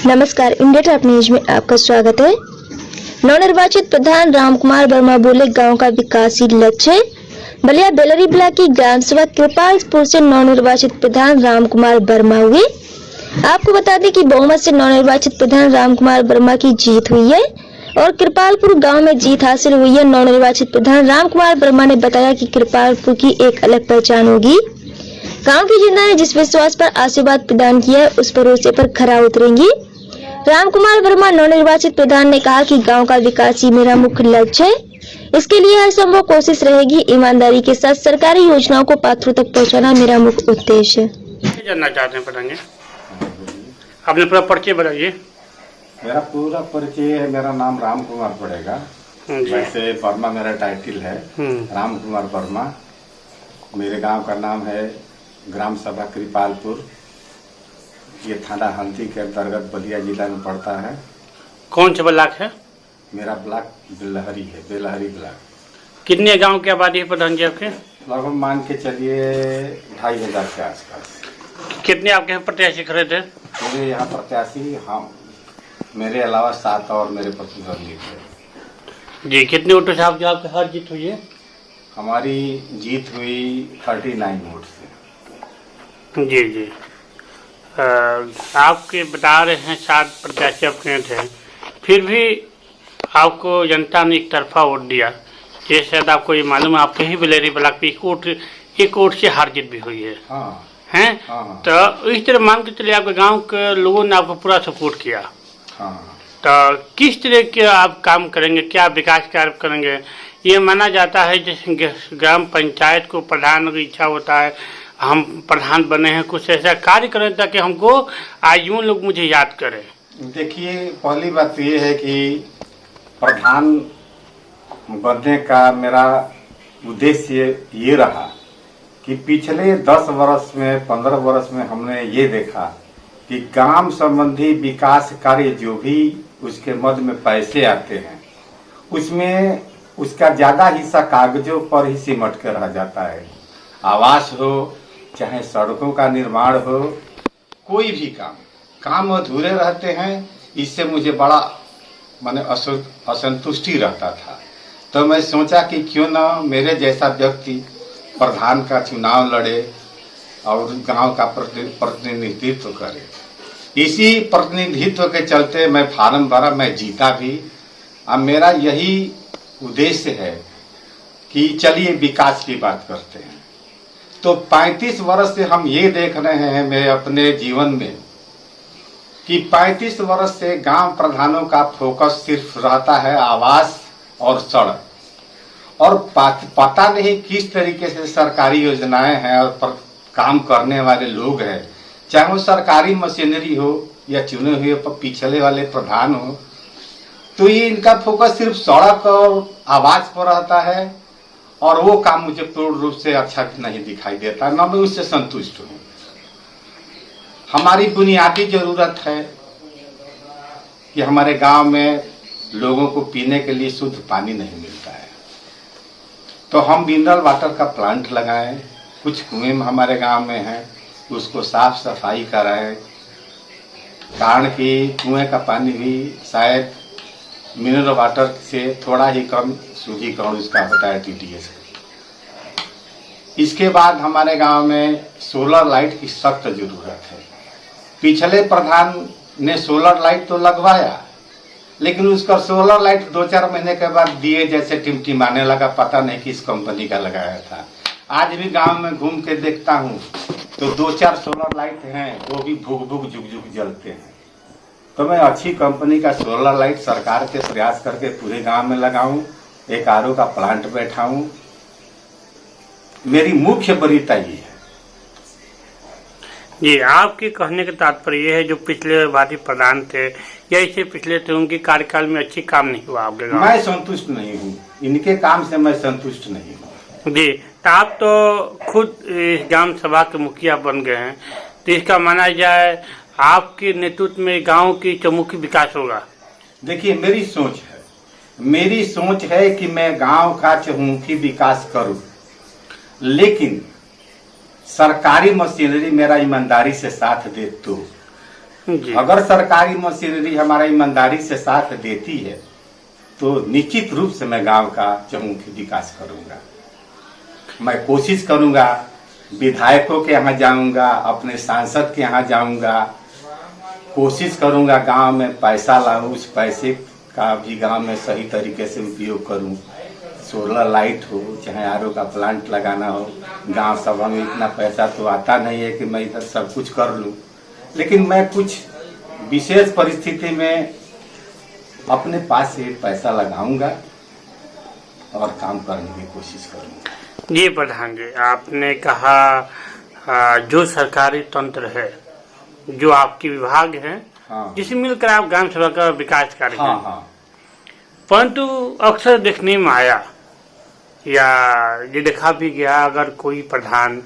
नमस्कार, India top news में आपका स्वागत है। नवनिर्वाचित प्रधान रामकुमार वर्मा बोले, गांव का विकास ही लक्ष्य है। बलिया बेलरी ब्लॉक की ग्राम सभा कृपालपुर से नवनिर्वाचित प्रधान रामकुमार वर्मा हुए। आपको बता दें कि बहुमत से नवनिर्वाचित प्रधान रामकुमार वर्मा की जीत हुई है और कृपालपुर गांव में जीत हासिल हुई है। नवनिर्वाचित प्रधान रामकुमार वर्मा ने बताया कि कृपालपुर की एक अलग पहचान होगी। गांव की जनता ने जिस विश्वास पर आशीर्वाद प्रदान किया है, उस भरोसे पर खरा उतरेंगी। रामकुमार वर्मा नवनिर्वाचित प्रधान ने कहा कि गांव का विकास ही मेरा मुख्य लक्ष्य है। इसके लिए हर संभव कोशिश रहेगी। ईमानदारी के साथ सरकारी योजनाओं को पात्रों तक पहुंचाना मेरा मुख्य उद्देश्य है। जानना चाहते हैं, बताएंगे आपने पूरा परिचय बताइए। मेरा पूरा परिचय है, मेरा नाम रामकुमार पड़ेगा। वैसे वर्मा मेरा टाइटल है, रामकुमार वर्मा। मेरे गांव का नाम है ग्राम सभा कृपालपुर। ये थाना हंती के अंतर्गत बलिया जिला में पड़ता है। कौन सा ब्लॉक है? मेरा ब्लॉक बेलहरी है, बेलहरी ब्लॉक। कितने गांव की आबादी है प्रधान जी आपके? लगभग मान के चलिए 2500 के आसपास। कितने आपके यहाँ प्रत्याशी खड़े थे? मेरे यहाँ प्रत्याशी हम, मेरे अलावा 7 और मेरे प्रतिद्वंदी थे। जी, कितने वोटों से आपकी हार जीत हुई है? हमारी जीत हुई 39 वोट से। जी जी। आपके बता रहे हैं 7 प्रत्याशी आपके थे, फिर भी आपको जनता ने एक तरफा वोट दिया। ये शायद आपको ये मालूम है, आपके ही बेलरी ब्लॉक पे एक वोट से हार जीत भी हुई है। हाँ। हैं? हाँ। तो इस तरह मान के चलिए आपके गांव के लोगों ने आपको पूरा सपोर्ट किया। हाँ। तो किस तरह के आप काम करेंगे, क्या विकास कार्य करेंगे? ये माना जाता है जैसे ग्राम पंचायत को प्रधान की इच्छा होता है, हम प्रधान बने हैं, कुछ ऐसा कार्य करें ताकि हमको आयुओं लोग मुझे याद करें। देखिए, पहली बात तो ये है कि प्रधान बनने का मेरा उद्देश्य ये रहा कि पिछले 10 वर्ष में 15 वर्ष में हमने ये देखा कि गांव संबंधी विकास कार्य जो भी उसके मद में पैसे आते हैं, उसमें उसका ज्यादा हिस्सा कागजों पर ही सिमट कर रह जाता है। आवास हो, चाहे सड़कों का निर्माण हो, कोई भी काम अधूरे रहते हैं। इससे मुझे बड़ा माने असंतुष्टि रहता था। तो मैं सोचा कि क्यों ना मेरे जैसा व्यक्ति प्रधान का चुनाव लड़े और गांव का प्रतिनिधित्व करे। इसी प्रतिनिधित्व के चलते मैं फार्म भरा, मैं जीता भी। अब मेरा यही उद्देश्य है कि चलिए विकास की बात करते हैं। तो 35 वर्ष से हम ये देख रहे हैं मेरे अपने जीवन में कि 35 वर्ष से गांव प्रधानों का फोकस सिर्फ रहता है आवास और सड़क, और पता नहीं किस तरीके से सरकारी योजनाएं हैं और काम करने वाले लोग हैं, चाहे वो सरकारी मशीनरी हो या चुने हुए पिछले वाले प्रधान हो, तो ये इनका फोकस सिर्फ सड़क और आवास पर रहता है। और वो काम मुझे पूर्ण रूप से अच्छा नहीं दिखाई देता, न मैं उससे संतुष्ट हूँ। हमारी बुनियादी जरूरत है कि हमारे गांव में लोगों को पीने के लिए शुद्ध पानी नहीं मिलता है, तो हम मिनरल वाटर का प्लांट लगाएं। कुछ कुएं हमारे गांव में हैं, उसको साफ सफाई कराएं, कारण कि कुएं का पानी भी शायद मिनरल वाटर से थोड़ा ही कम शुद्धिकरण उसका होता है TDS। इसके बाद हमारे गांव में सोलर लाइट की सख्त जरूरत है। पिछले प्रधान ने सोलर लाइट तो लगवाया, लेकिन उसका सोलर लाइट 2-4 महीने के बाद दिए जैसे टिमटिमाने लगा, पता नहीं किस कंपनी का लगाया था। आज भी गांव में घूम के देखता हूँ तो 2-4 सोलर लाइट हैं, वो भी भुक भुक जुग जुग जलते हैं। तो मैं अच्छी कंपनी का सोलर लाइट सरकार के प्रयास करके पूरे गांव में लगाऊं, एक RO का प्लांट बैठाऊं। मेरी मुख्य वरीयता ये है। जी, आपके कहने का तात्पर्य ये है जो पिछले बारी प्रधान थे या इससे पिछले थे, उनके कार्यकाल में अच्छी काम नहीं हुआ आपके गाँव? मैं संतुष्ट नहीं हूँ, इनके काम से मैं संतुष्ट नहीं हूँ। जी, तो आप तो खुद इस ग्राम सभा के मुखिया बन गए हैं, तो इसका माना जाए आपके नेतृत्व में गांव की चौमुखी विकास होगा? देखिए, मेरी सोच है कि मैं गांव का चहुमुखी विकास करूं, लेकिन सरकारी मशीनरी मेरा ईमानदारी से साथ दे जी। अगर सरकारी मशीनरी हमारा ईमानदारी से साथ देती है तो निश्चित रूप से मैं गांव का चहुमुखी विकास करूंगा। मैं कोशिश करूंगा, विधायकों के यहाँ जाऊंगा, अपने सांसद के यहाँ जाऊंगा, कोशिश करूंगा गांव में पैसा लाऊं, उस पैसे का भी गांव में सही तरीके से उपयोग करूं। सोलर लाइट हो, चाहे आरओ का प्लांट लगाना हो, गांव सभा में इतना पैसा तो आता नहीं है कि मैं इधर सब कुछ कर लूं, लेकिन मैं कुछ विशेष परिस्थिति में अपने पास से पैसा लगाऊंगा और काम करने की कोशिश करूंगा। जी प्रधान जी, आपने कहा जो सरकारी तंत्र है, जो आपके विभाग है, हाँ। जिसे मिलकर आप ग्राम सभा का विकास कार्य हाँ, करें। हाँ। परंतु अक्सर देखने में आया या ये देखा भी गया, अगर कोई प्रधान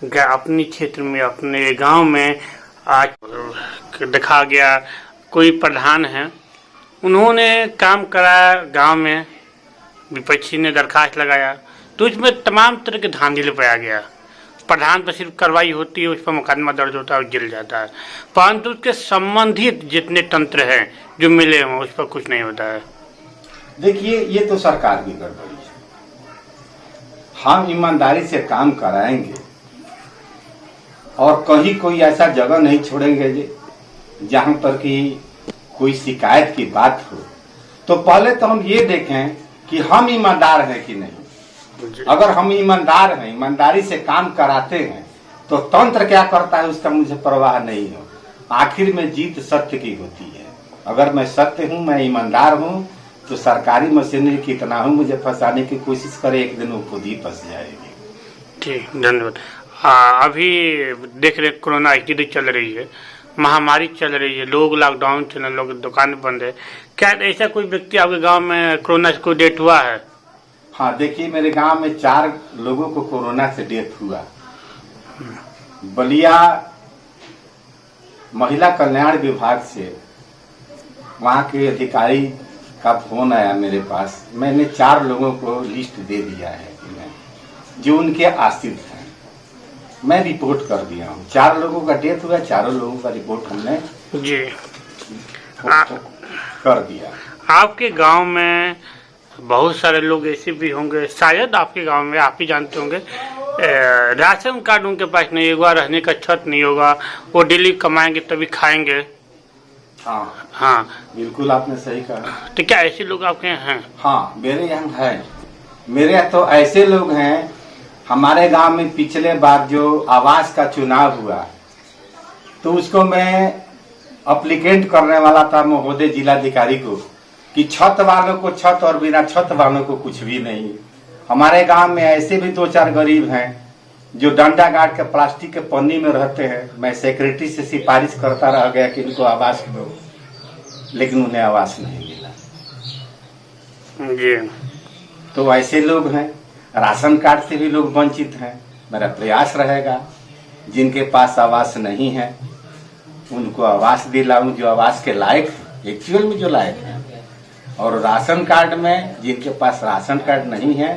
अपने क्षेत्र में, अपने गांव में आज देखा गया कोई प्रधान है, उन्होंने काम कराया गांव में, विपक्षी ने दरखास्त लगाया तो उसमें तमाम तरह के धांधली पाया गया। प्रधान पर सिर्फ कार्रवाई होती है, उस पर मुकदमा दर्ज होता है और जेल जाता है, परंतु उसके संबंधित जितने तंत्र हैं जो मिले हों उस पर कुछ नहीं होता है। देखिए, ये तो सरकार की गड़बड़ी है। हम ईमानदारी से काम कराएंगे और कहीं कोई ऐसा जगह नहीं छोड़ेंगे जहां पर कि कोई शिकायत की बात हो। तो पहले तो हम ये देखें कि हम ईमानदार हैं कि नहीं। अगर हम ईमानदार हैं, ईमानदारी से काम कराते हैं, तो तंत्र क्या करता है उसका मुझे परवाह नहीं हो। आखिर में जीत सत्य की होती है। अगर मैं सत्य हूं, मैं ईमानदार हूं, तो सरकारी मशीनरी कितना हूं मुझे फंसाने की कोशिश करे, एक दिन वो खुद ही फंस जाएगी। ठीक, धन्यवाद। अभी देख रहे कोरोना स्थिति चल रही है, महामारी चल रही है, लोग लॉकडाउन चल रहे, लोग दुकान बंद है। क्या ऐसा कोई व्यक्ति आपके गांव में कोरोना को डेथ हुआ है? हाँ, देखिए, मेरे गांव में 4 लोगों को कोरोना से डेथ हुआ। बलिया महिला कल्याण विभाग से वहां के अधिकारी का फोन आया मेरे पास। मैंने 4 लोगों को लिस्ट दे दिया है जो उनके आश्रित हैं। मैं रिपोर्ट कर दिया हूँ। 4 लोगों का डेथ हुआ, 4 लोगों का रिपोर्ट हमने जी कर दिया। आपके गांव में बहुत सारे लोग ऐसे भी होंगे, शायद आपके गांव में आप ही जानते होंगे, राशन कार्ड उनके पास नहीं होगा, रहने का छत नहीं होगा, वो डेली कमाएंगे तभी खाएंगे। हाँ, हाँ, बिल्कुल आपने सही कहा। तो क्या ऐसे लोग आपके यहाँ हैं? हाँ, मेरे यहाँ है। मेरे यहाँ तो ऐसे लोग हैं। हमारे गांव में पिछले बार जो आवास का चुनाव हुआ, तो उसको मैं अप्लीकेंट करने वाला था महोदय जिलाधिकारी को कि छत वालों को छत और बिना छत वालों को कुछ भी नहीं। हमारे गांव में ऐसे भी 2-4 गरीब हैं जो डंडा गाड़ के प्लास्टिक के पन्नी में रहते हैं। मैं सेक्रेटरी से सिफारिश करता रह गया कि इनको आवास दो, लेकिन उन्हें आवास नहीं मिला। जी, तो ऐसे लोग हैं। राशन कार्ड से भी लोग वंचित हैं। मेरा प्रयास रहेगा जिनके पास आवास नहीं है उनको आवास दिलाऊं, जो आवास के लायक है, एक्चुअल में जो लायक है। और राशन कार्ड में जिनके पास राशन कार्ड नहीं है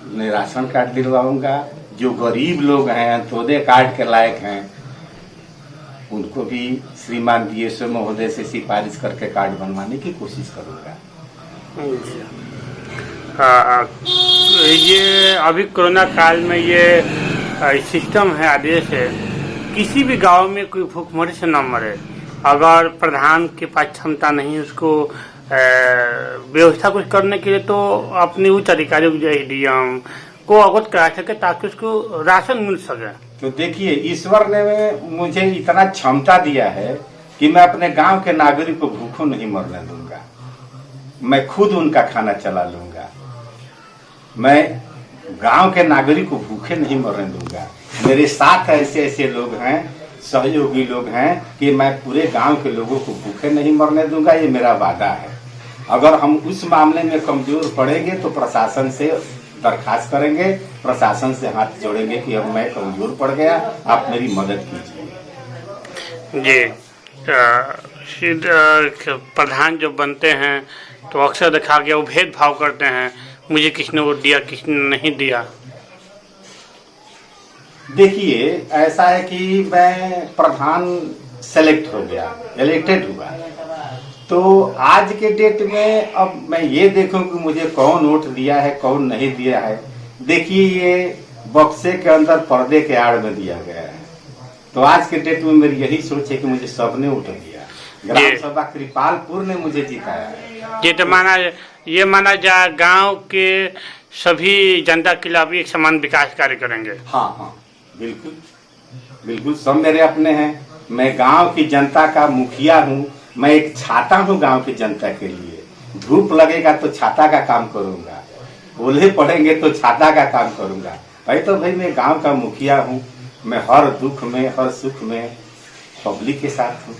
उन्हें राशन कार्ड दिलवाऊंगा। जो गरीब लोग हैं, अंत्योदय कार्ड के लायक हैं, उनको भी श्रीमान डीएसओ महोदय से सिफारिश करके कार्ड बनवाने की कोशिश करूंगा। ये अभी कोरोना काल में ये सिस्टम है, आदेश है, किसी भी गांव में कोई भूखमरी से न मरे। अगर प्रधान के पास क्षमता नहीं उसको व्यवस्था कुछ करने के लिए, तो अपने उच्च अधिकारियों को, डीएम को अवगत करा सके ताकि उसको राशन मिल सके। तो देखिए, ईश्वर ने मुझे इतना क्षमता दिया है कि मैं अपने गांव के नागरिक को भूखों नहीं मरने दूंगा। मैं खुद उनका खाना चला लूंगा। मैं गांव के नागरिक को भूखे नहीं मरने दूंगा। मेरे साथ ऐसे ऐसे लोग हैं, सहयोगी लोग हैं कि मैं पूरे गांव के लोगों को भूखे नहीं मरने दूंगा। ये मेरा वादा है। अगर हम उस मामले में कमजोर पड़ेंगे तो प्रशासन से दरखास्त करेंगे, प्रशासन से हाथ जोड़ेंगे कि अब मैं कमजोर पड़ गया, आप मेरी मदद कीजिए। जी, प्रधान जो बनते हैं तो अक्सर देखा गया वो भेदभाव करते हैं, मुझे किसने वोट दिया, किसने नहीं दिया। देखिए, ऐसा है कि मैं प्रधान सेलेक्ट हो गया, इलेक्टेड हुआ। तो आज के डेट में अब मैं ये देखूं कि मुझे कौन वोट दिया है कौन नहीं दिया है। देखिए ये बक्से के अंदर पर्दे के आड़ में दिया गया है। तो आज के डेट में मेरी यही सोच है कि मुझे सबने वोट दिया। ग्राम सभा कृपालपुर ने मुझे जिताया है। ये तो माना जा गांव के सभी जनता के लिए आप एक समान विकास कार्य करेंगे। हाँ हाँ बिल्कुल बिल्कुल, सब मेरे अपने हैं। मैं गांव की जनता का मुखिया हूँ। मैं एक छाता हूँ गांव की जनता के लिए। धूप लगेगा तो छाता का काम करूंगा, ओले पड़ेंगे तो छाता का काम करूंगा। भाई मैं गांव का मुखिया हूँ। मैं हर दुख में हर सुख में पब्लिक के साथ हूँ।